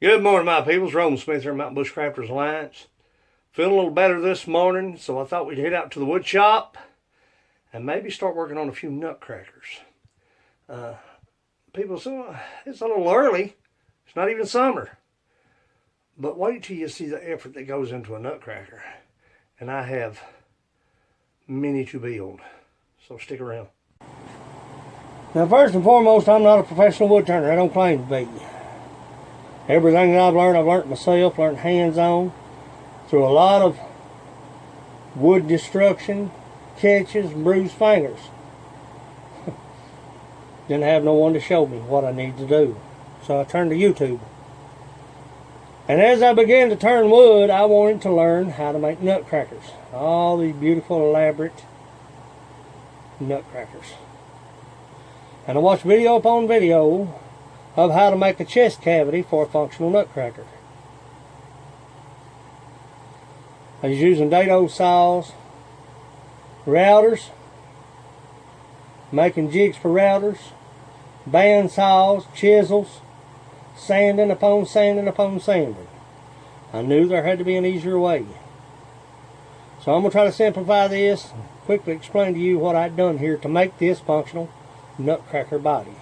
Good morning, my peoples. Roman Smith here at Mountain Bush Crafters Alliance. Feeling a little better this morning, so I thought we'd head out to the wood shop and maybe start working on a few nutcrackers. People say, well, it's a little early. It's not even summer. But wait till you see the effort that goes into a nutcracker. And I have many to build. So stick around. Now, first and foremost, I'm not a professional wood turner. I don't claim to be. Everything that I've learned myself, learned hands-on, through a lot of wood destruction, catches, bruised fingers. Didn't have no one to show me what I need to do. So I turned to YouTube. And as I began to turn wood, I wanted to learn how to make nutcrackers. All these beautiful, elaborate nutcrackers. And I watched video upon video of how to make a chest cavity for a functional nutcracker. I was using dado saws, routers, making jigs for routers, band saws, chisels, sanding upon sanding upon sanding. I knew there had to be an easier way. So I'm going to try to simplify this and quickly explain to you what I've done here to make this functional nutcracker body.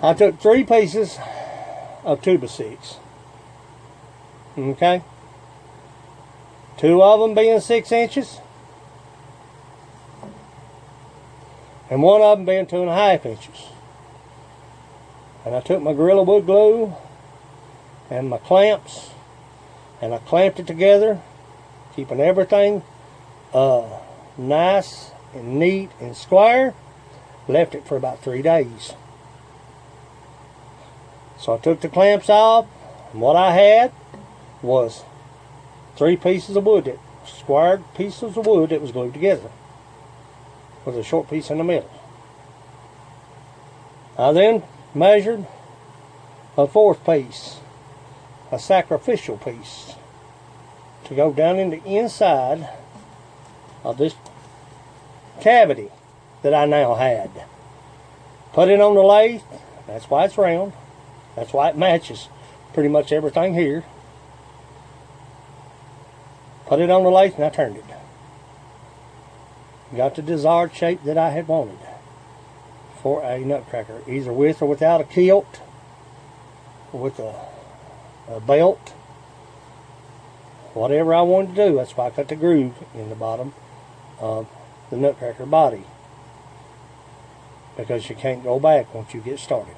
I took 3 pieces of 2x6. Okay? 2 of them being 6 inches. And 1 of them being 2.5 inches. And I took my Gorilla Wood glue and my clamps and I clamped it together, keeping everything nice and neat and square. Left it for about 3 days. So I took the clamps off, and what I had was 3 pieces of wood, squared pieces of wood that was glued together with a short piece in the middle. I then measured a 4th piece, a sacrificial piece, to go down in the inside of this cavity that I now had. Put it on the lathe. That's why it's round. That's why it matches pretty much everything here. Put it on the lathe and I turned it. Got the desired shape that I had wanted for a nutcracker, either with or without a kilt, with a belt, whatever I wanted to do. That's why I cut the groove in the bottom of the nutcracker body, because you can't go back once you get started.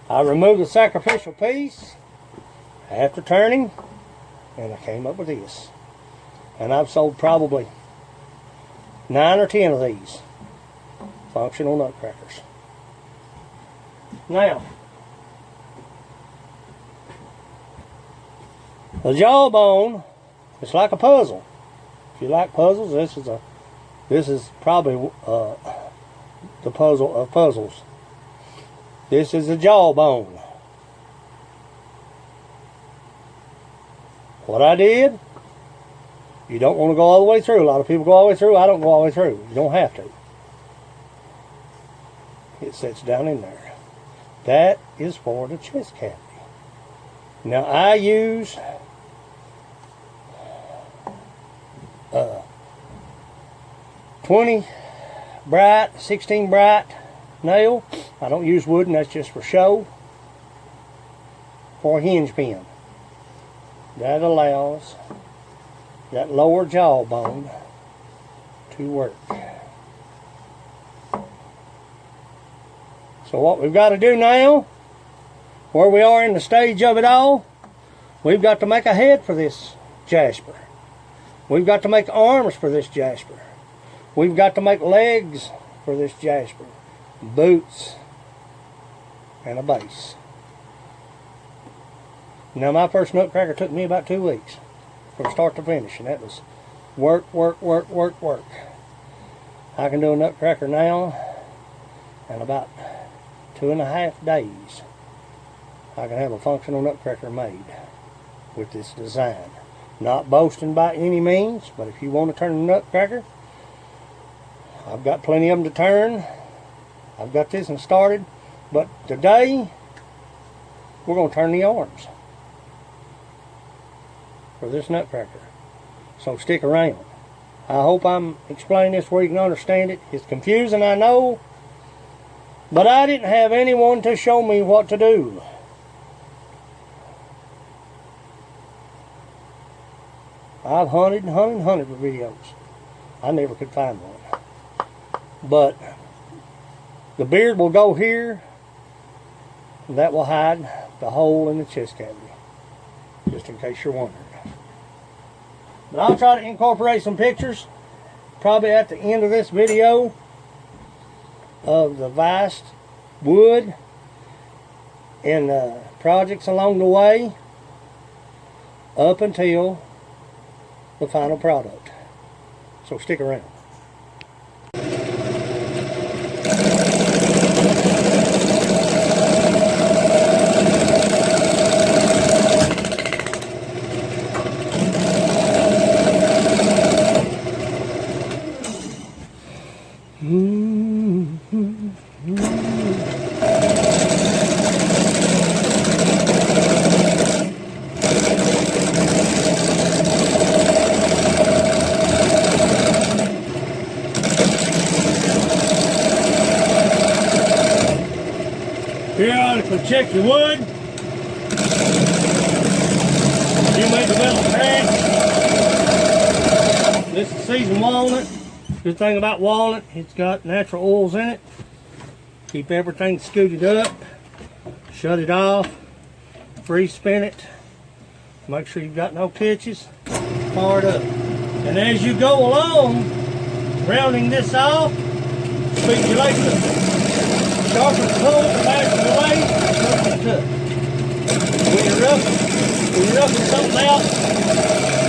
I removed the sacrificial piece after turning, and I came up with this. And I've sold probably 9 or 10 of these functional nutcrackers. Now, the jawbone is like a puzzle. If you like puzzles, this is probably the puzzle of puzzles. This is the jawbone. What I did, you don't want to go all the way through. A lot of people go all the way through. I don't go all the way through. You don't have to. It sits down in there. That is for the chest cavity. Now I use 20 bright, 16 bright nail. I don't use wood, and that's just for show. For a hinge pin. That allows that lower jawbone to work. So what we've got to do now, where we are in the stage of it all, we've got to make a head for this jasper. We've got to make arms for this jasper. We've got to make legs for this jasper. Boots and a base. Now my first nutcracker took me about 2 weeks from start to finish, and that was work, work, work, work, work. I can do a nutcracker now in about 2.5 days. I can have a functional nutcracker made with this design. Not boasting by any means, but if you want to turn a nutcracker, I've got plenty of them to turn. I've got this one started, but today we're going to turn the arms for this nutcracker. So stick around. I hope I'm explaining this where you can understand it. It's confusing, I know, but I didn't have anyone to show me what to do. I've hunted and hunted and hunted for videos. I never could find one. But the beard will go here. That will hide the hole in the chest cavity. Just in case you're wondering. But I'll try to incorporate some pictures, probably at the end of this video, of the vast wood and projects along the way up until the final product. So stick around. Periodically check your wood. You may develop cracks. This is seasoned walnut. Good thing about walnut, it's got natural oils in it. Keep everything scooted up. Shut it off. Free spin it. Make sure you've got no pitches. Fire it up. And as you go along, rounding this off, speed your legs up. Sharpen the pull, the faster the blade, sharpen the cut. When you're roughing something out,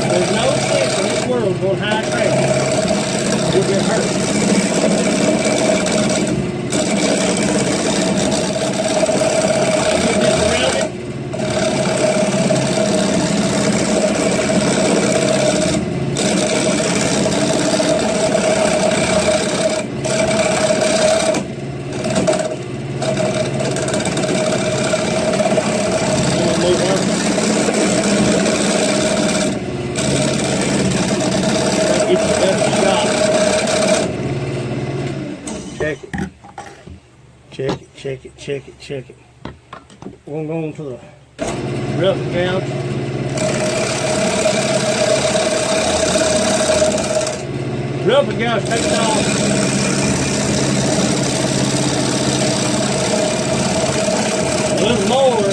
there's no sense in this world going high traffic. You'll get hurt. Get this around it. Check it. We're going to go into the rough and gouge. Rough and gouge takes off. A little more.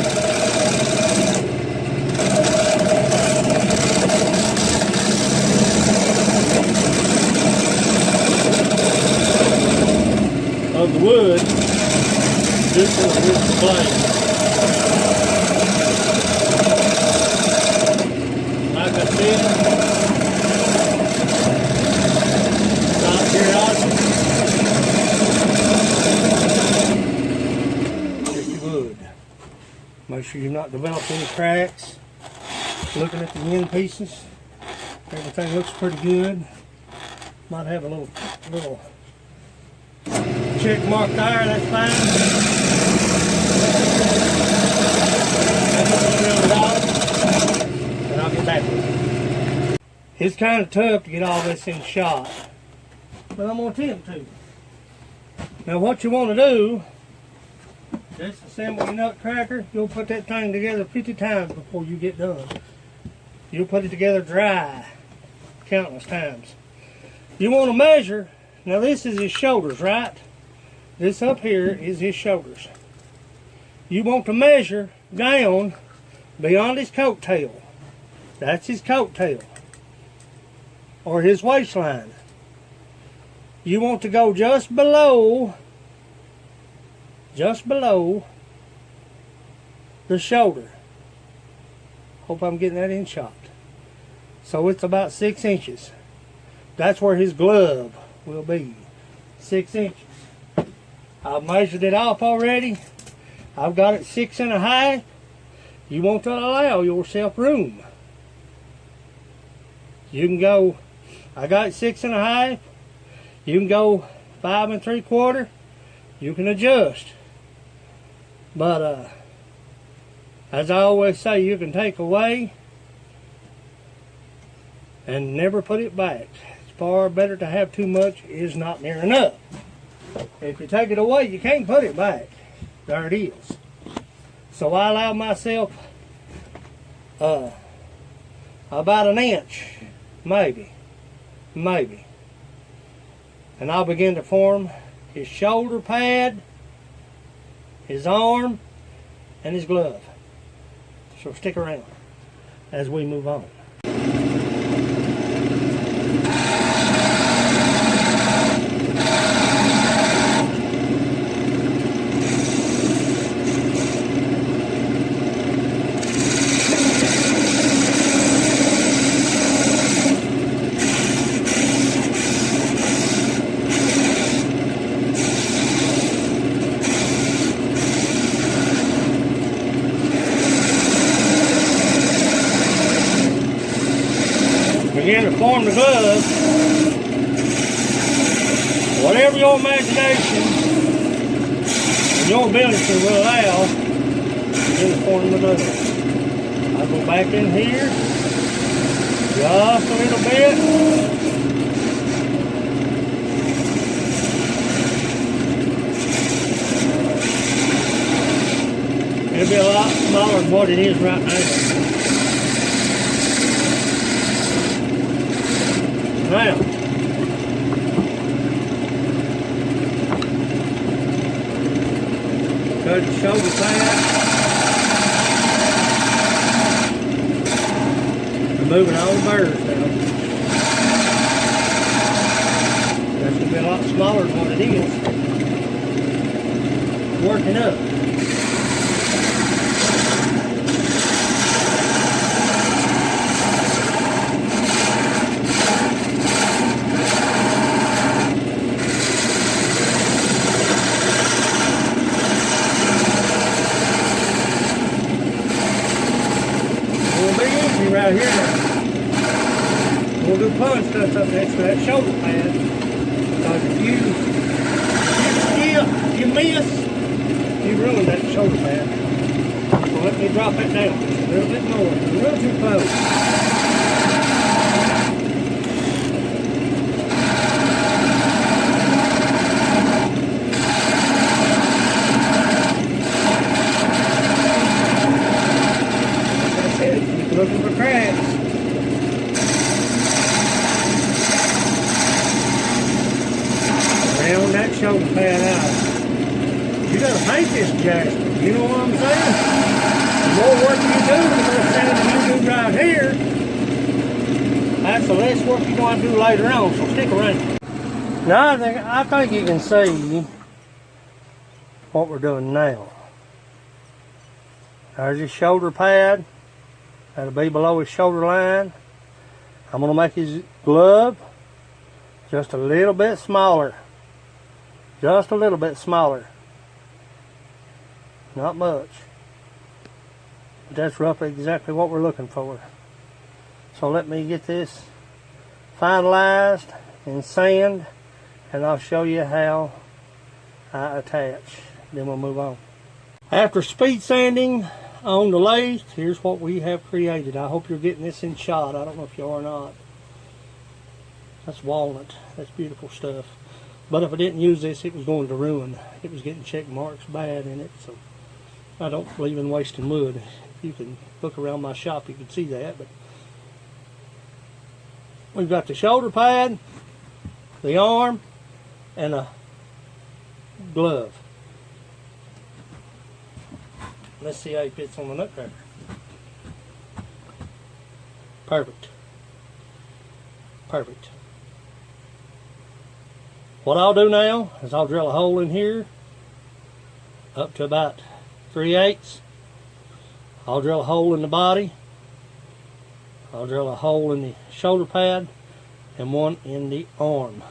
Of the wood. This is the blade. Like I said, stop periodically. Check your wood. Make sure you've not developed any cracks. Looking at the end pieces, everything looks pretty good. Might have a little check mark there, that's fine. And I'll get back with it. It's kind of tough to get all this in shot, but I'm going to attempt to. Now what you want to do, disassemble your nutcracker. You'll put that thing together 50 times before you get done. You'll put it together dry countless times. You want to measure. Now this is his shoulders, right? This up here is his shoulders. You want to measure down beyond his coat tail. That's his coat tail. Or his waistline. You want to go just below the shoulder. Hope I'm getting that in shot. So it's about 6 inches. That's where his glove will be. 6 inches. I've measured it off already. I've got it 6.5. You want to allow yourself room. You can go, I got it 6.5. You can go 5 3/4. You can adjust. But As I always say, you can take away and never put it back. It's far better to have too much is not near enough. If you take it away, you can't put it back. There it is. So I allow myself about an inch, maybe. And I'll begin to form his shoulder pad, his arm, and his glove. So stick around as we move on. Begin to form the glove. Whatever your imagination and your ability will allow, begin to form the glove. I'll go back in here just a little bit. It'll be a lot smaller than what it is right now. Now, cut the shoulder pad, removing all the burrs now. That's going to be a lot smaller than what it is. Working up. Right here now. We'll do punch stuff up next to that shoulder pad. Because if you miss, you ruin that shoulder pad. So let me drop it down just a little bit more. It's a little too close. Looking for cracks. Round that shoulder pad out. You gotta paint this jacket. You know what I'm saying? The more work you do, the more sanding you do right here. That's the less work you're going to do later on, so stick around. Now I think you can see what we're doing now. There's your shoulder pad. That'll be below his shoulder line. I'm going to make his glove just a little bit smaller. Just a little bit smaller. Not much. But that's roughly exactly what we're looking for. So let me get this finalized and sand, and I'll show you how I attach. Then we'll move on. After speed sanding on the lathe, here's what we have created. I hope you're getting this in shot. I don't know if you are or not. That's walnut. That's beautiful stuff. But if I didn't use this, it was going to ruin. It was getting check marks bad in it. So I don't believe in wasting wood. If you can look around my shop, you can see that. But we've got the shoulder pad, the arm, and a glove. Let's see how he fits on the nutcracker. Perfect. Perfect. What I'll do now is I'll drill a hole in here up to about 3/8. I'll drill a hole in the body. I'll drill a hole in the shoulder pad and one in the arm.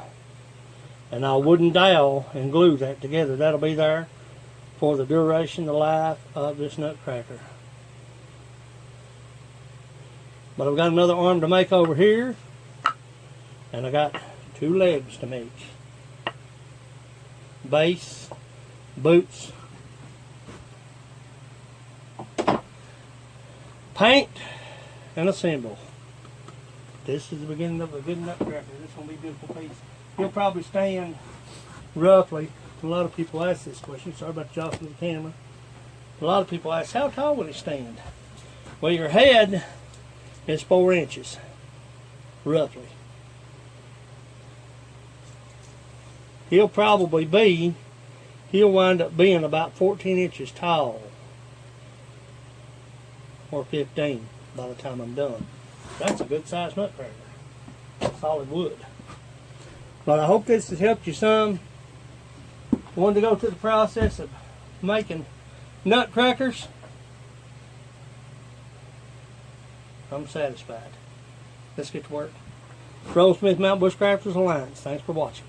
And I'll wooden dowel and glue that together. That'll be there for the duration, the life of this nutcracker. But I've got another arm to make over here, and I got 2 legs to make. Base, boots, Paint and assemble. This is the beginning of a good nutcracker. This is going to be a beautiful piece. He'll probably stand roughly. A lot of people ask this question. Sorry about jostling the camera. A lot of people ask, how tall will he stand? Well, your head is 4 inches, roughly. He'll wind up being about 14 inches tall, or 15 by the time I'm done. That's a good sized nutcracker. Solid wood. But I hope this has helped you some. Wanted to go through the process of making nutcrackers. I'm satisfied. Let's get to work. Roll Smith Mountain Bushcrafters Alliance. Thanks for watching.